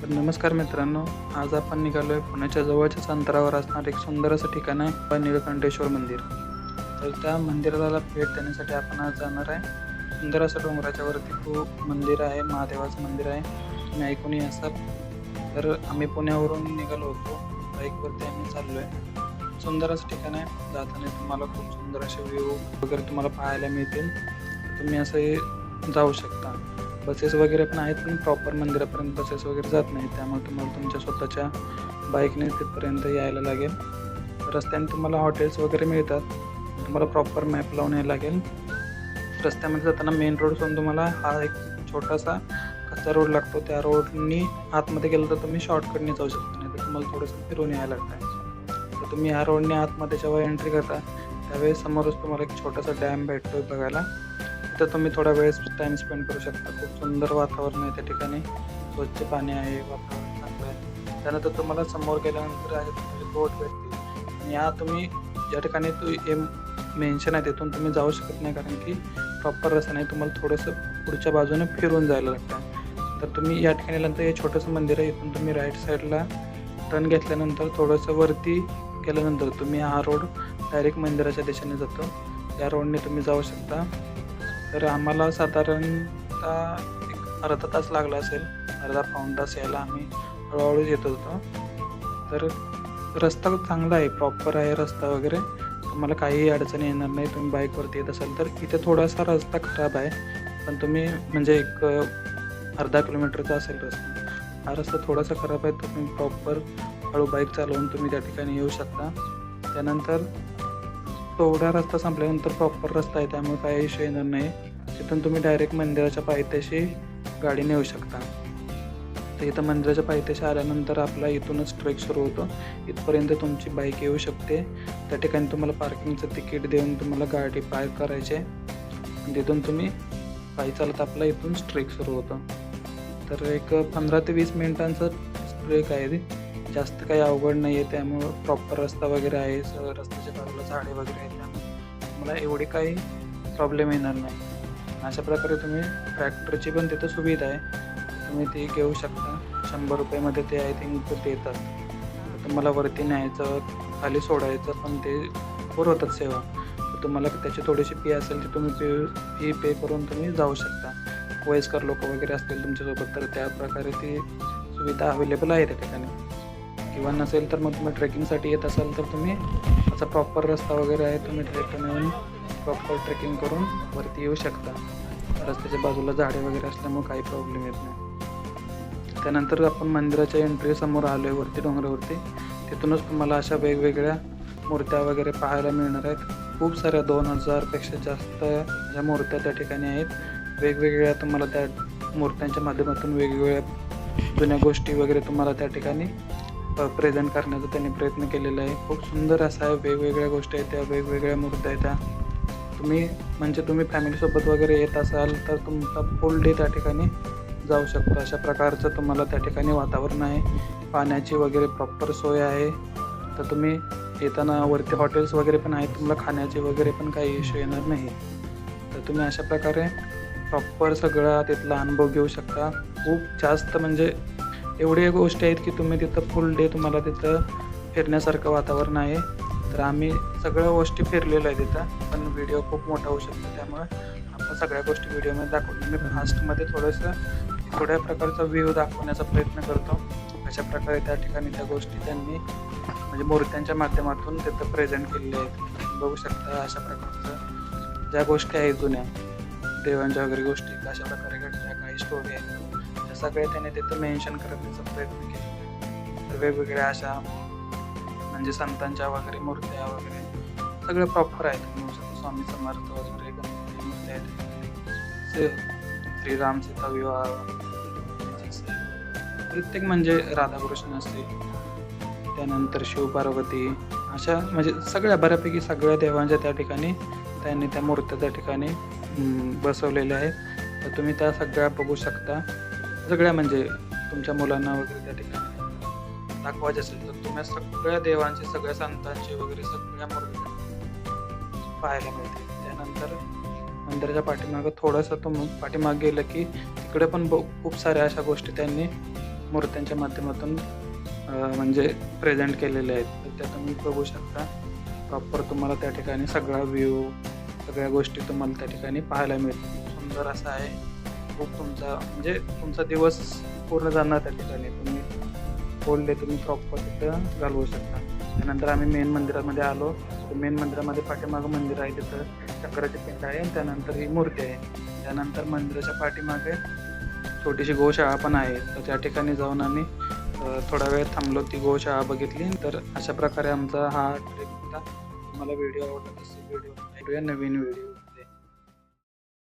तर नमस्कार मित्रांनो, आज आपण निघालोय पुण्याच्या जवळच्याच अंतरावर असणारं एक सुंदर असं ठिकाण आहे नीलकंठेश्वर मंदिर. तर त्या मंदिराला भेट देण्यासाठी आपण आज जाणार आहे. सुंदर असं डोंगराच्या वरती खूप मंदिर आहे, महादेवाचं मंदिर आहे. तुम्ही ऐकूनही असाल. तर आम्ही पुण्यावरून निघालो होतो, बाईकवरती आम्ही चाललोय. सुंदर असं ठिकाण आहे. जाताना तुम्हाला खूप सुंदर असे व्ह्यू वगैरे तुम्हाला पाहायला मिळतील. तुम्ही असे जाऊ शकता. बसेस वगैरे पण आहेत, पण प्रॉपर मंदिरापर्यंत बसेस वगैरे जात नाही, त्यामुळे तुम्हाला तुमच्या स्वतःच्या बाईकने तिथपर्यंत यायला लागेल. रस्त्याने तुम्हाला हॉटेल्स वगैरे मिळतात, तुम्हाला प्रॉपर मॅप लावून यायला लागेल. रस्त्यामध्ये जाताना मेन रोड सोडून तुम्हाला हा एक छोटासा कच्चा रोड लागतो, त्या रोडनी आतमध्ये गेलं तर तुम्ही शॉर्टकटने जाऊ शकता, नाही तर तुम्हाला थोडंसं फिरून यायला लागतं. तर तुम्ही ह्या रोडने आतमध्ये जेव्हा एंट्री करता त्यावेळेस समोरच तुम्हाला एक छोटासा डॅम भेटतो बघायला. तर तुम्ही थोडा वेळ टाईम स्पेंड करू शकता. खूप सुंदर वातावरण आहे त्या ठिकाणी, स्वच्छ पाणी आहे, वातावरण चांगलं आहे. त्यानंतर तुम्हाला समोर गेल्यानंतर आहे तुम्हाला बोट भेटतील. आणि या तुम्ही ज्या ठिकाणी मेन्शन आहे तिथून तुम्ही जाऊ शकत नाही, कारण की प्रॉपर रस्ता नाही, तुम्हाला थोडंसं पुढच्या बाजूने फिरून जायला लागतं. तर तुम्ही या ठिकाणी नंतर हे छोटंसं मंदिर आहे, इथून तुम्ही राईट साईडला टर्न घेतल्यानंतर थोडंसं वरती गेल्यानंतर तुम्ही हा रोड डायरेक्ट मंदिराच्या दिशेने जातो. या रोडने तुम्ही जाऊ शकता. तर आम्हाला साधारणतः एक अर्धा तास लागला असेल, अर्धा पाऊण तास यायला. आम्ही हळूहळू येत होतो. तर रस्ता चांगला आहे, प्रॉपर आहे रस्ता वगैरे, तुम्हाला काहीही अडचणी येणार नाही. तुम्ही बाईकवरती येत असाल तर इथे थोडासा रस्ता खराब आहे, पण तुम्ही म्हणजे एक अर्धा किलोमीटरचा असेल रस्ता. हा रस्ता थोडासा खराब आहे, तर तुम्ही प्रॉपर हळू बाईक चालवून तुम्ही त्या ठिकाणी येऊ शकता. त्यानंतर तेवढा रस्ता संपल्यानंतर प्रॉपर रस्ता आहे, त्यामुळे काही इश्यू येणार नाही. तिथून तुम्ही डायरेक्ट मंदिराच्या पायथ्याशी गाडीने येऊ शकता. तर इथं मंदिराच्या पायथ्याशी आल्यानंतर आपला इथूनच ट्रेक सुरू होतो. इथपर्यंत तुमची बाईक येऊ शकते. त्या ठिकाणी तुम्हाला पार्किंगचं तिकीट देऊन तुम्हाला गाडी पार्क करायची आहे. तिथून तुम्ही पायी चालत आपला इथून ट्रेक सुरू होतं. तर एक 15 ते 20 मिनिटांचा ट्रेक आहे, जास्त काही अवघड नाही आहे. त्यामुळं प्रॉपर रस्ता वगैरे आहे, रस्त्याच्या बाजूला झाडे वगैरे आहेत, त्यामुळे मला एवढी काही प्रॉब्लेम येणार नाही. अशा प्रकारे तुम्ही ट्रॅक्टरची पण तिथं सुविधा आहे, तुम्ही ती घेऊ शकता. 100 रुपयामध्ये ते आय थिंक ते येतात. तुम्हाला वरती न्यायचं, खाली सोडायचं, पण ते पुरवतात सेवा. तर तुम्हाला त्याची थोडीशी फी असेल ती तुम्ही फी पे करून तुम्ही जाऊ शकता. वयस्कर लोक वगैरे असतील तुमच्यासोबत तर त्या प्रकारे ती सुविधा अवेलेबल आहे त्या ठिकाणी. किंवा नसेल तर मग तुम्ही ट्रेकिंगसाठी येत असाल तर तुम्ही असा प्रॉपर रस्ता वगैरे आहे, तुम्ही ट्रेकने येऊन प्रॉपर ट्रेकिंग करून वरती येऊ शकता. रस्त्याच्या बाजूला झाडे वगैरे असल्यामुळे काही प्रॉब्लेम येत नाही. त्यानंतर आपण मंदिराच्या एंट्री समोर आलो आहे वरती डोंगरावरती. तिथूनच तुम्हाला अशा वेगवेगळ्या मूर्त्या वगैरे पाहायला मिळणार आहेत. खूप साऱ्या 2000पेक्षा जास्त अशा मूर्त्या त्या ठिकाणी आहेत. वेगवेगळ्या तुम्हाला त्या मूर्त्यांच्या माध्यमातून वेगवेगळ्या जुन्या गोष्टी वगैरे तुम्हाला त्या ठिकाणी प्रेझेंट करण्याचा त्यांनी प्रयत्न केलेला आहे. खूप सुंदर असा आहे, वेगवेगळ्या गोष्टी आहेत, त्या वेगवेगळ्या मूर्त्या आहेत. त्या तुम्ही फॅमिलीसोबत वगैरे येत असाल तर तुमचा फुल डे त्या ठिकाणी जाऊ शकतो. अशा प्रकारचं तुम्हाला त्या ठिकाणी वातावरण आहे. पाण्याची वगैरे प्रॉपर सोय आहे. तर तुम्ही येताना वरती हॉटेल्स वगैरे पण आहेत, तुम्हाला खाण्याची वगैरे पण काही इश्यू येणार नाही. तर तुम्ही अशा प्रकारे प्रॉपर सगळा तिथला अनुभव घेऊ शकता. खूप जास्त म्हणजे एवढ्या गोष्टी आहेत की तुम्ही तिथं फुल डे तुम्हाला तिथं फिरण्यासारखं वातावरण आहे. तर आम्ही सगळ्या गोष्टी फिरलेलो आहे तिथं, पण व्हिडिओ खूप मोठा होऊ शकतो, त्यामुळे आपण सगळ्या गोष्टी व्हिडिओमध्ये दाखवतो. मी फास्टमध्ये थोड्या प्रकारचा व्ह्यू दाखवण्याचा प्रयत्न करतो. अशा प्रकारे त्या ठिकाणी त्या गोष्टी त्यांनी म्हणजे मूर्त्यांच्या माध्यमातून तिथं प्रेझेंट केलेल्या आहेत. बघू शकता अशा प्रकारचं ज्या गोष्टी आहेत जुन्या देवांच्या वगैरे गोष्टी कशा प्रकारे घडल्या, काही स्टोरी आहेत, त्या सगळ्या त्याने तिथं मेन्शन करण्याचा प्रयत्न केलेला आहे. तर वेगवेगळ्या अशा म्हणजे संतांच्या वगैरे मूर्त्या वगैरे सगळं प्रॉपर आहेत. स्वामी समर्थ वगैरे गणपती मूर्त्या आहेत, श्रीराम सीता विवाह, प्रत्येक म्हणजे राधाकृष्ण असतील, त्यानंतर शिवपार्वती, अशा म्हणजे सगळ्या बऱ्यापैकी सगळ्या देवांच्या त्या ठिकाणी त्यांनी त्या मूर्त्या त्या ठिकाणी बसवलेल्या आहेत. तर तुम्ही त्या सगळ्या बघू शकता. सगळ्या म्हणजे तुमच्या मुलांना वगैरे त्या ठिकाणी दाखवायचे असेल तर तुम्ही सगळ्या देवांची, सगळ्या संतांची वगैरे सगळ्या मूर्त्या पाहायला मिळते. त्यानंतर मंदिराच्या पाठीमागं थोडंसं पाठीमाग गेलं की तिकडे पण खूप साऱ्या अशा गोष्टी त्यांनी मूर्त्यांच्या माध्यमातून म्हणजे प्रेझेंट केलेले आहेत. तर त्या तुम्ही बघू शकता. प्रॉपर तुम्हाला त्या ठिकाणी सगळा व्ह्यू, सगळ्या गोष्टी तुम्हाला त्या ठिकाणी पाहायला मिळतील. सुंदर असं आहे. खूप तुमचा दिवस पूर्ण जाणार त्या ठिकाणी. तुम्ही होल डे तुम्ही प्रॉपर तिथं घालवू शकता. त्यानंतर आम्ही मेन मंदिरामध्ये आलो. मेन मंदिरामध्ये पाठीमागं मंदिर आहे, तिथं चक्राची पिंड आहे आणि त्यानंतर ही मूर्ती आहे. त्यानंतर मंदिराच्या पाठीमागे छोटीशी गोशाळा पण आहे. तर त्या ठिकाणी जाऊन आम्ही थोडा वेळ थांबलो, ती गोशाळा बघितली. तर अशा प्रकारे आमचा हा ट्रिप होता. तुम्हाला व्हिडिओ आवडला असेल, व्हिडिओ भेटूया नवीन व्हिडिओ.